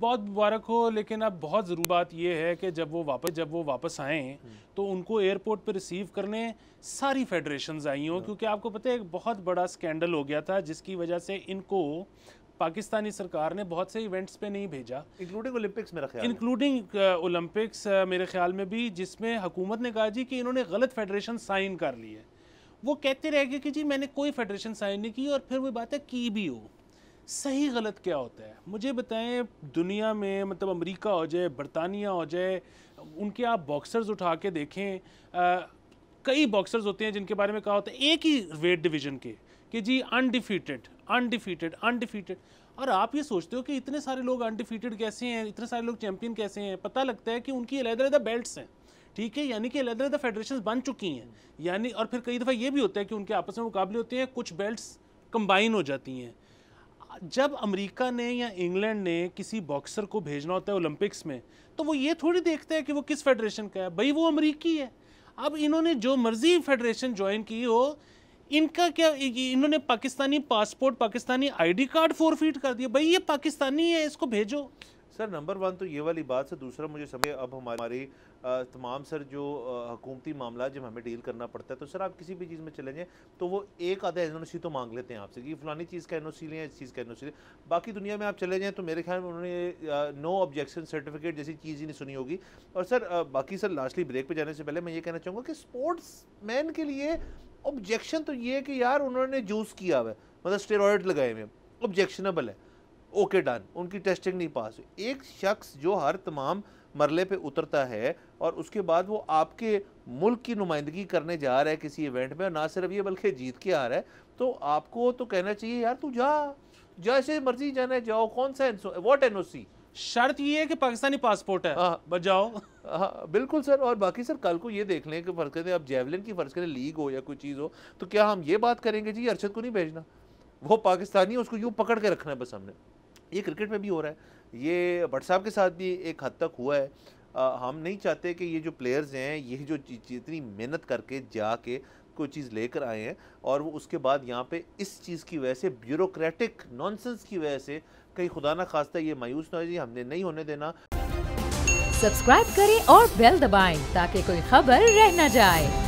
बहुत मुबारक हो, लेकिन अब बहुत ज़रूरी बात यह है कि जब वो वापस आएँ तो उनको एयरपोर्ट पे रिसीव करने सारी फेडरेशंस आई हों, क्योंकि आपको पता है एक बहुत बड़ा स्कैंडल हो गया था जिसकी वजह से इनको पाकिस्तानी सरकार ने बहुत से इवेंट्स पे नहीं भेजा, इंक्लूडिंग ओलंपिक्स मेरा ख्याल है। इंक्लूडिंग ओलंपिक्स मेरे ख्याल में भी, जिसमें हुकूमत ने कहा जी कि इन्होंने गलत फेडरेशन साइन कर ली है। वो कहते रह गए कि जी मैंने कोई फेडरेशन साइन नहीं की, और फिर वो बात है की भी हो। सही गलत क्या होता है मुझे बताएं। दुनिया में मतलब अमेरिका हो जाए, बरतानिया हो जाए, उनके आप बॉक्सर्स उठा के देखें, कई बॉक्सर्स होते हैं जिनके बारे में कहा होता है एक ही वेट डिवीज़न के कि जी अनडिफीटेड अनडिफीटेड अनडिफीटेड। और आप ये सोचते हो कि इतने सारे लोग अनडिफीटेड कैसे हैं, इतने सारे लोग चैंपियन कैसे हैं? पता लगता है कि उनकी अलग-अलग बेल्ट्स हैं, ठीक है, यानी कि अलग-अलग फेडरेशंस बन चुकी हैं, यानी। और फिर कई दफ़ा ये भी होता है कि उनके आपस में मुकाबले होते हैं, कुछ बेल्ट्स कंबाइन हो जाती हैं। जब अमेरिका ने या इंग्लैंड ने किसी बॉक्सर को भेजना होता है ओलंपिक्स में, तो वो ये थोड़ी देखते हैं कि वो किस फेडरेशन का है, भाई वो अमेरिकी है। अब इन्होंने जो मर्जी फेडरेशन ज्वाइन की हो, इनका क्या, इन्होंने Pakistani passport, Pakistani ID card forfeit कर दिया, भाई ये पाकिस्तानी है, इसको भेजो। सर नंबर वन तो ये वाली बात से, दूसरा मुझे समझे अब हमारी तमाम सर जो हुकूमती मामला जब हमें डील करना पड़ता है, तो सर आप किसी भी चीज़ में चले जाएँ तो वो एक आधा एनओसी तो मांग लेते हैं आपसे कि फलानी चीज़ का एनओसी लें, इस चीज़ का एनओसी लें। बाकी दुनिया में आप चले जाएँ तो मेरे ख्याल में उन्होंने नो ऑब्जेक्शन सर्टिफिकेट जैसी चीज़ ही नहीं सुनी होगी। और सर बाकी सर लास्टली ब्रेक पर जाने से पहले मैं ये कहना चाहूँगा कि स्पोर्ट्स मैन के लिए ऑब्जेक्शन तो ये है कि यार उन्होंने जूस किया हुआ है, मतलब स्टेरॉइड लगाए हुए, ऑब्जेक्शनेबल है, ओके डन, उनकी टेस्टिंग नहीं पास हुई। एक शख्स जो हर तमाम मरले पे उतरता है और उसके बाद वो आपके मुल्क की नुमाइंदगी करने जा रहा है किसी इवेंट में, और ना सिर्फ ये बल्कि जीत के आ रहा है, तो आपको तो कहना चाहिए यार तू जा, जैसे मर्जी जाना है जाओ, कौन सा व्हाट एनओसी, शर्त ये है कि पाकिस्तानी पासपोर्ट है, बजाओ। हाँ बिल्कुल सर। और बाकी सर कल को ये देख लें कि फर्ज करें अब जेवलिन की फर्ज करें लीग हो या कोई चीज़ हो, तो क्या हम ये बात करेंगे जी अरशद को नहीं भेजना, वो पाकिस्तानी है, उसको यूँ पकड़ के रखना है बस हमने। ये क्रिकेट में भी हो रहा है, ये भट्ट साहब के साथ भी एक हद तक हुआ है। हम नहीं चाहते कि ये जो प्लेयर्स हैं, ये जो जितनी मेहनत करके जाके कोई चीज़ लेकर आए हैं और वो उसके बाद यहाँ पे इस चीज़ की वजह से, ब्यूरोक्रेटिक नॉनसेंस की वजह से कहीं खुदा ना खास्ता ये मायूस ना हो जाए, हमने नहीं होने देना। सब्सक्राइब करें और बेल दबाएं ताकि कोई खबर रह न जाए।